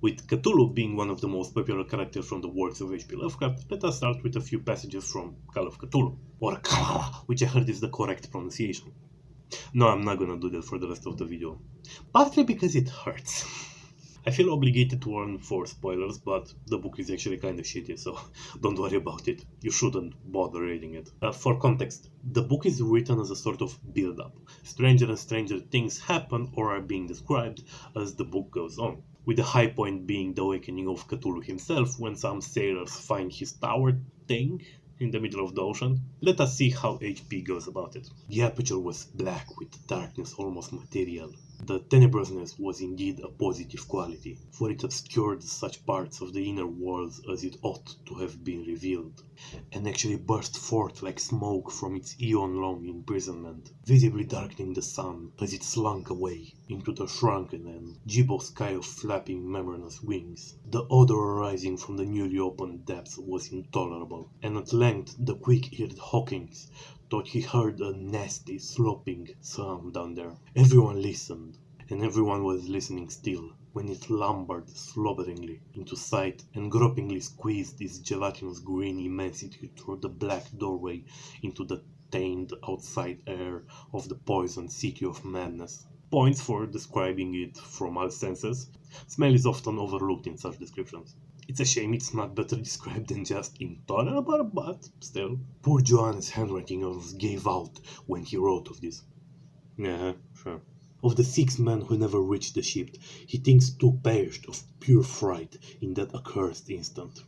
With Cthulhu being one of the most popular characters from the works of H.P. Lovecraft, let us start with a few passages from Call of Cthulhu, or Call, which I heard is the correct pronunciation. No, I'm not gonna do that for the rest of the video, partly because it hurts. I feel obligated to warn for spoilers, but the book is actually kinda shitty, so don't worry about it. You shouldn't bother reading it. For context, the book is written as a sort of build-up. Stranger and stranger things happen or are being described as the book goes on, with the high point being the awakening of Cthulhu himself when some sailors find his tower thing in the middle of the ocean. Let us see how HP goes about it. The aperture was black with darkness almost material. The tenebrousness was indeed a positive quality, for it obscured such parts of the inner walls as it ought to have been revealed, and actually burst forth like smoke from its eon-long imprisonment, visibly darkening the sun as it slunk away into the shrunken and gibbous sky of flapping membranous wings. The odor arising from the newly opened depths was intolerable, and at length the quick-eared Hawkins thought he heard a nasty, sloping sound down there. Everyone listened, and everyone was listening still, when it lumbered slobberingly into sight and gropingly squeezed its gelatinous green immensity through the black doorway into the tainted outside air of the poisoned city of madness. Points for describing it from all senses. Smell is often overlooked in such descriptions. It's a shame it's not better described than just intolerable, but still. Poor Johannes' handwriting almost gave out when he wrote of this. Yeah, sure. Of the 6 men who never reached the ship, he thinks 2 perished of pure fright in that accursed instant.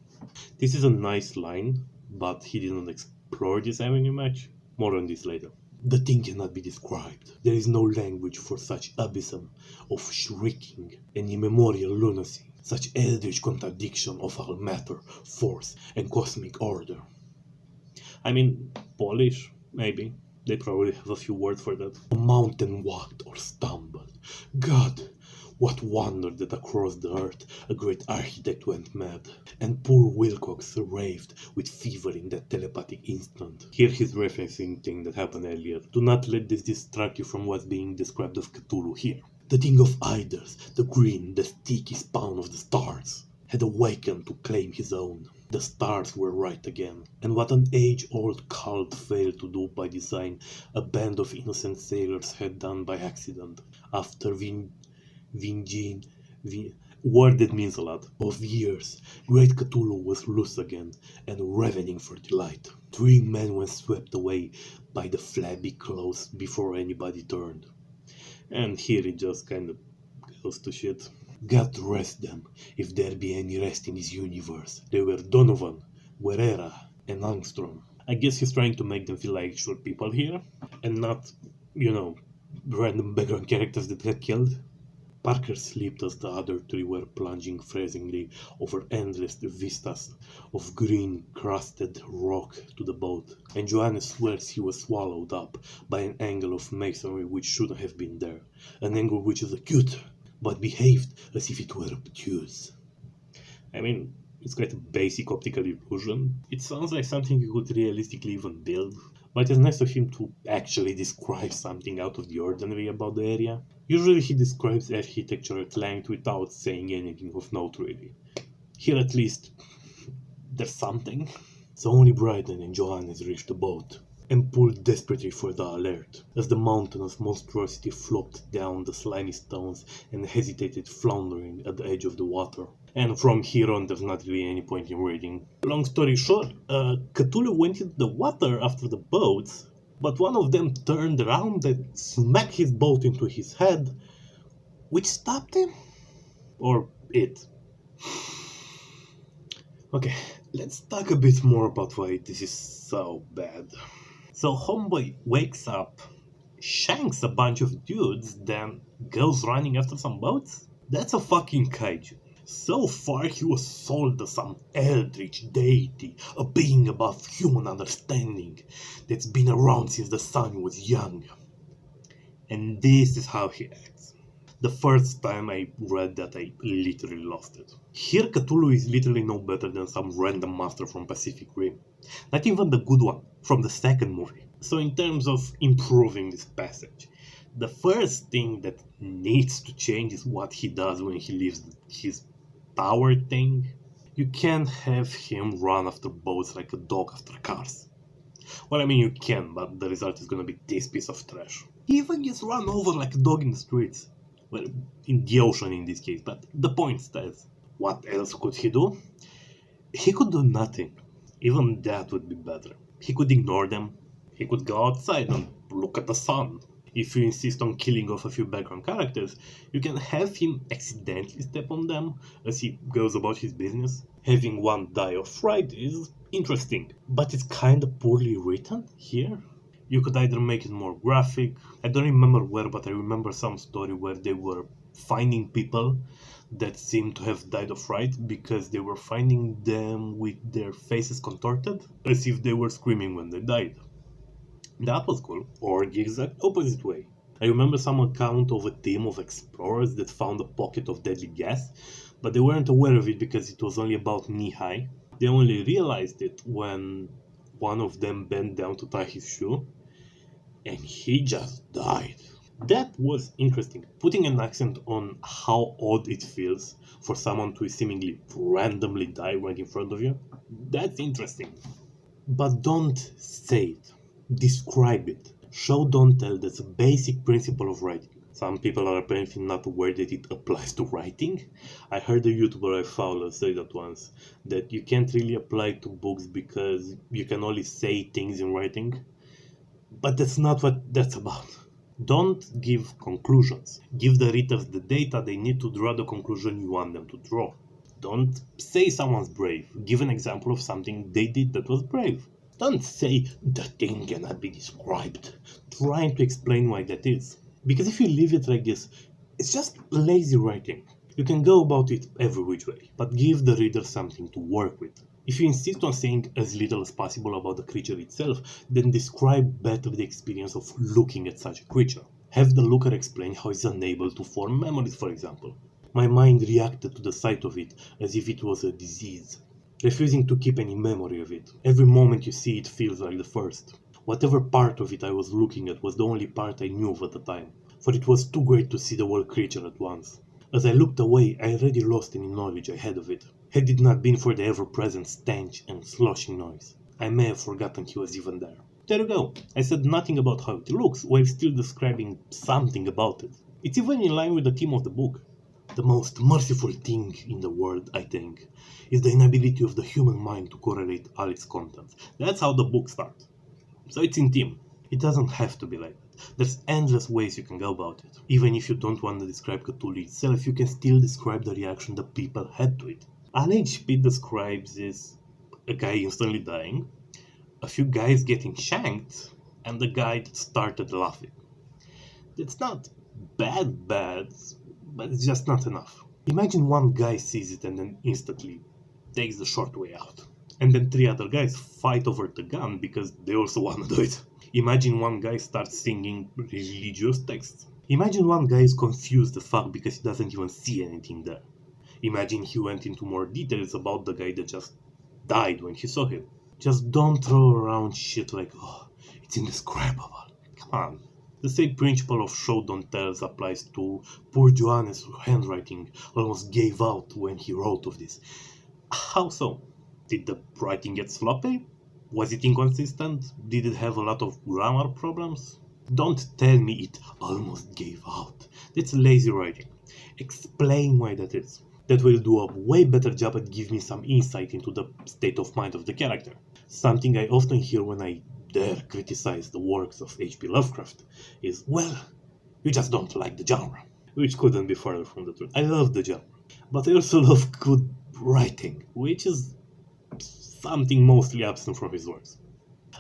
This is a nice line, but he didn't explore this avenue much. More on this later. The thing cannot be described. There is no language for such abysm of shrieking and immemorial lunacy, such eldritch contradiction of all matter, force, and cosmic order. I mean, Polish, maybe. They probably have a few words for that. A mountain walked or stumbled. God, what wonder that across the earth a great architect went mad, and poor Wilcox raved with fever in that telepathic instant. Here he's referencing thing that happened earlier. Do not let this distract you from what's being described of Cthulhu here. The thing of Iders, the green, the sticky spawn of the stars, had awakened to claim his own. The stars were right again, and what an age-old cult failed to do by design, a band of innocent sailors had done by accident. After word that means a lot, of years, great Cthulhu was loose again, and ravening for delight. 3 men were swept away by the flabby claws before anybody turned. And here it just kind of goes to shit. God rest them, if there be any rest in this universe. They were Donovan, Guerrera, and Armstrong. I guess he's trying to make them feel like actual people here, and not, random background characters that get killed. Parker slipped as the other 3 were plunging freezingly over endless vistas of green, crusted rock to the boat, and Johannes swears he was swallowed up by an angle of masonry which shouldn't have been there, an angle which is acute, but behaved as if it were obtuse. I mean, it's quite a basic optical illusion. It sounds like something you could realistically even build, but it's nice of him to actually describe something out of the ordinary about the area. Usually he describes architecture at length without saying anything of note really. Here at least, there's something. So only Bryden and Johannes reached the boat, and pulled desperately for the alert, as the mountainous monstrosity flopped down the slimy stones and hesitated floundering at the edge of the water. And from here on there's not really any point in reading. Long story short, Cthulhu went into the water after the boats, but one of them turned around and smacked his boat into his head, which stopped him? Or it. Okay, let's talk a bit more about why this is so bad. So Homeboy wakes up, shanks a bunch of dudes, then goes running after some boats? That's a fucking kaiju. So far he was sold as some eldritch deity, a being above human understanding, that's been around since the sun was young. And this is how he acts. The first time I read that, I literally lost it. Here Cthulhu is literally no better than some random monster from Pacific Rim. Not even the good one, from the second movie. So in terms of improving this passage, the first thing that needs to change is what he does when he leaves his tower thing. You can't have him run after boats like a dog after cars. Well, I mean, you can, but the result is gonna be this piece of trash. He even gets run over like a dog in the streets. Well, in the ocean in this case, but the point stands. What else could he do? He could do nothing. Even that would be better. He could ignore them. He could go outside and look at the sun. If you insist on killing off a few background characters, you can have him accidentally step on them as he goes about his business. Having one die of fright is interesting, but it's kinda poorly written here. You could either make it more graphic. I don't remember where, but I remember some story where they were finding people that seemed to have died of fright because they were finding them with their faces contorted, as if they were screaming when they died. That was cool. Or the exact opposite way. I remember some account of a team of explorers that found a pocket of deadly gas, but they weren't aware of it because it was only about knee high. They only realized it when one of them bent down to tie his shoe, and he just died. That was interesting, putting an accent on how odd it feels for someone to seemingly randomly die right in front of you. That's interesting. But don't say it. Describe it. Show, don't tell. That's a basic principle of writing. Some people are apparently not aware that it applies to writing. I heard a YouTuber I follow say that once, that you can't really apply it to books because you can only say things in writing. But that's not what that's about. Don't give conclusions. Give the readers the data they need to draw the conclusion you want them to draw. Don't say someone's brave. Give an example of something they did that was brave. Don't say the thing cannot be described, trying to explain why that is. Because if you leave it like this, it's just lazy writing. You can go about it every which way, but give the reader something to work with. If you insist on saying as little as possible about the creature itself, then describe better the experience of looking at such a creature. Have the looker explain how it's unable to form memories, for example. My mind reacted to the sight of it as if it was a disease, refusing to keep any memory of it. Every moment you see it feels like the first. Whatever part of it I was looking at was the only part I knew of at the time, for it was too great to see the whole creature at once. As I looked away, I already lost any knowledge I had of it. Had it not been for the ever-present stench and sloshing noise, I may have forgotten he was even there. There you go. I said nothing about how it looks, while still describing something about it. It's even in line with the theme of the book. The most merciful thing in the world, I think, is the inability of the human mind to correlate all its contents. That's how the book starts. So it's in theme. It doesn't have to be like that. There's endless ways you can go about it. Even if you don't want to describe Cthulhu itself, you can still describe the reaction the people had to it. All HP describes is a guy instantly dying, a few guys getting shanked, and the guy that started laughing. It's not bad, but it's just not enough. Imagine one guy sees it and then instantly takes the short way out. And then 3 other guys fight over the gun because they also want to do it. Imagine one guy starts singing religious texts. Imagine one guy is confused as fuck because he doesn't even see anything there. Imagine he went into more details about the guy that just died when he saw him. Just don't throw around shit like, oh, it's indescribable. Come on. The same principle of show don't tell applies to poor Johannes, whose handwriting almost gave out when he wrote of this. How so? Did the writing get sloppy? Was it inconsistent? Did it have a lot of grammar problems? Don't tell me it almost gave out. That's lazy writing. Explain why that is. That will do a way better job at giving me some insight into the state of mind of the character. Something I often hear when I dare criticize the works of H.P. Lovecraft is, well, you just don't like the genre. Which couldn't be further from the truth. I love the genre. But I also love good writing, which is something mostly absent from his works.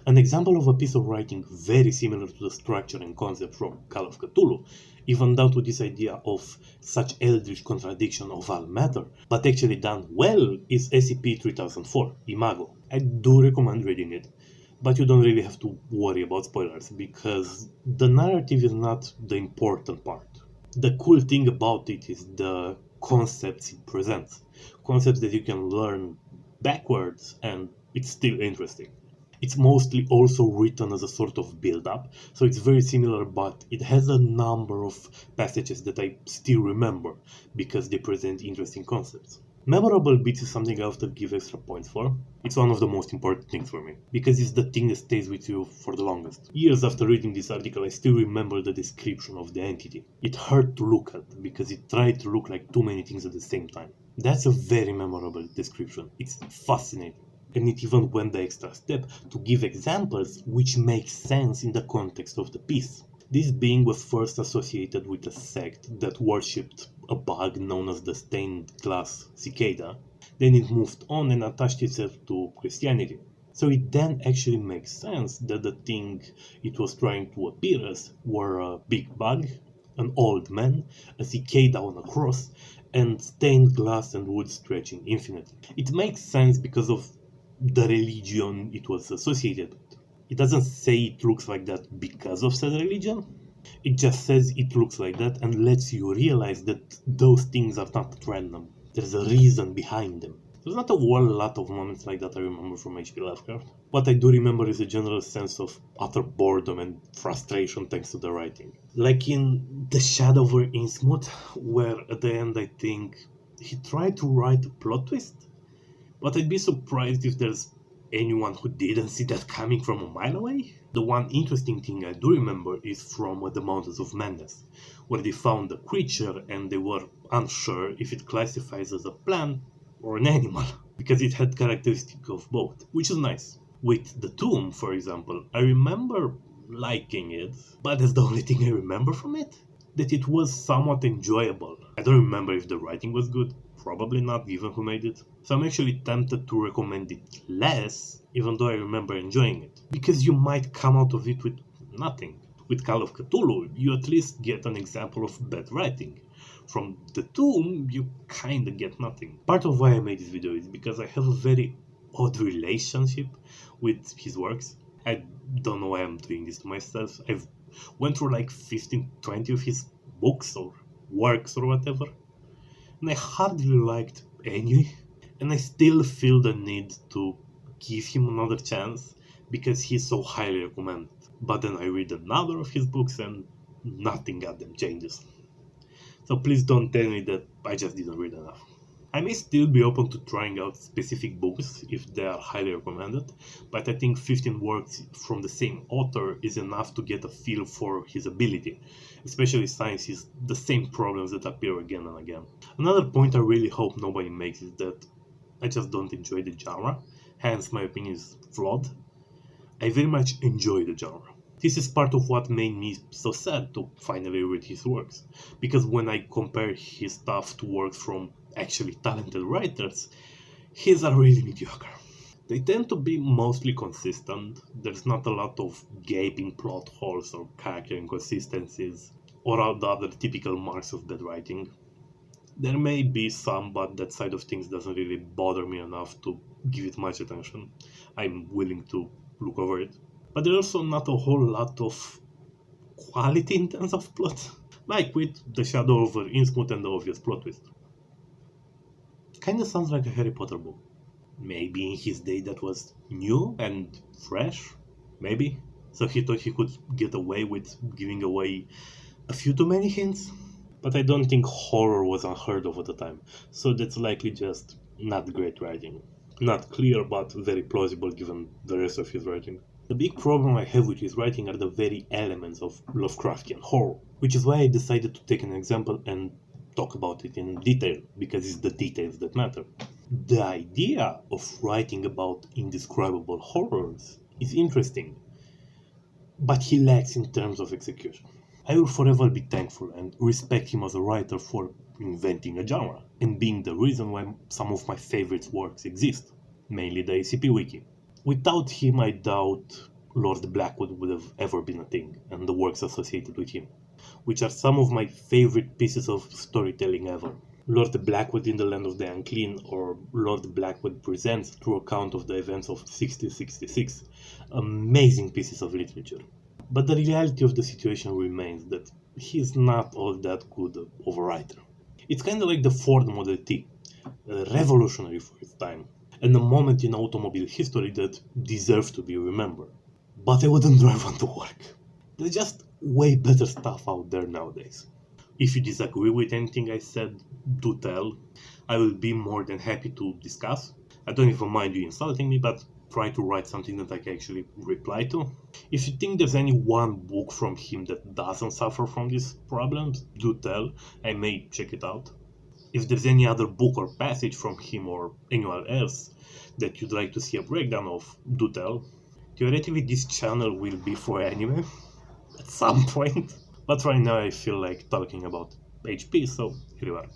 An example of a piece of writing very similar to the structure and concept from Call of Cthulhu, even down to this idea of such eldritch contradiction of all matter, but actually done well, is SCP-3004, Imago. I do recommend reading it, but you don't really have to worry about spoilers, because the narrative is not the important part. The cool thing about it is the concepts it presents. Concepts that you can learn backwards, and it's still interesting. It's mostly also written as a sort of build-up, so it's very similar, but it has a number of passages that I still remember because they present interesting concepts. Memorable bits is something I often give extra points for. It's one of the most important things for me, because it's the thing that stays with you for the longest. Years after reading this article, I still remember the description of the entity. It hurt to look at, because it tried to look like too many things at the same time. That's a very memorable description. It's fascinating. And it even went the extra step to give examples which make sense in the context of the piece. This being was first associated with a sect that worshipped a bug known as the stained glass cicada. Then it moved on and attached itself to Christianity. So it then actually makes sense that the thing it was trying to appear as were a big bug, an old man, a cicada on a cross, and stained glass and wood stretching infinitely. It makes sense because of the religion it was associated with. It doesn't say it looks like that because of said religion. It just says it looks like that and lets you realize that those things are not random. There's a reason behind them. There's not a whole lot of moments like that I remember from H.P. Lovecraft. What I do remember is a general sense of utter boredom and frustration thanks to the writing. Like in The Shadow over Innsmouth, where at the end I think he tried to write a plot twist, but I'd be surprised if there's anyone who didn't see that coming from a mile away. The one interesting thing I do remember is from The Mountains of Madness, where they found a creature and they were unsure if it classifies as a plant or an animal, because it had characteristics of both, which is nice. With The Tomb, for example, I remember liking it, but that's the only thing I remember from it, that it was somewhat enjoyable. I don't remember if the writing was good, probably not given who made it. So I'm actually tempted to recommend it less, even though I remember enjoying it. Because you might come out of it with nothing. With Call of Cthulhu, you at least get an example of bad writing. From The Tomb, you kinda get nothing. Part of why I made this video is because I have a very odd relationship with his works. I don't know why I'm doing this to myself. I've went through like 15-20 of his books or works or whatever, and I hardly liked any, and I still feel the need to give him another chance because he's so highly recommended. But then I read another of his books and nothing goddamn changes. So please don't tell me that I just didn't read enough. I may still be open to trying out specific books if they are highly recommended, but I think 15 works from the same author is enough to get a feel for his ability, especially since he's the same problems that appear again and again. Another point I really hope nobody makes is that I just don't enjoy the genre, hence my opinion is flawed. I very much enjoy the genre. This is part of what made me so sad to finally read his works, because when I compare his stuff to works from actually talented writers, his are really mediocre. They tend to be mostly consistent. There's not a lot of gaping plot holes or character inconsistencies or all the other typical marks of bad writing. There may be some, but that side of things doesn't really bother me enough to give it much attention. I'm willing to look over it. But there's also not a whole lot of quality in terms of plot, like with The Shadow over Innsmouth and the obvious plot twist. Kinda sounds like a Harry Potter book. Maybe in his day that was new and fresh, maybe. So he thought he could get away with giving away a few too many hints. But I don't think horror was unheard of at the time, so that's likely just not great writing. Not clear, but very plausible given the rest of his writing. The big problem I have with his writing are the very elements of Lovecraftian horror, which is why I decided to take an example and talk about it in detail, because it's the details that matter. The idea of writing about indescribable horrors is interesting, but he lacks in terms of execution. I will forever be thankful and respect him as a writer for inventing a genre, and being the reason why some of my favorite works exist, mainly the ACP Wiki. Without him, I doubt Lord Blackwood would have ever been a thing, and the works associated with him, which are some of my favorite pieces of storytelling ever. Lord Blackwood in the Land of the Unclean, or Lord Blackwood Presents True Account of the Events of 1666, amazing pieces of literature. But the reality of the situation remains that he's not all that good of a writer. It's kinda like the Ford Model T, revolutionary for its time, and a moment in automobile history that deserves to be remembered. But I wouldn't drive one to work. There's just way better stuff out there nowadays. If you disagree with anything I said, do tell. I will be more than happy to discuss. I don't even mind you insulting me, but try to write something that I can actually reply to. If you think there's any one book from him that doesn't suffer from these problems, do tell. I may check it out. If there's any other book or passage from him or anyone else that you'd like to see a breakdown of, do tell. Theoretically, this channel will be for anime at some point, but right now I feel like talking about HP, so here you are.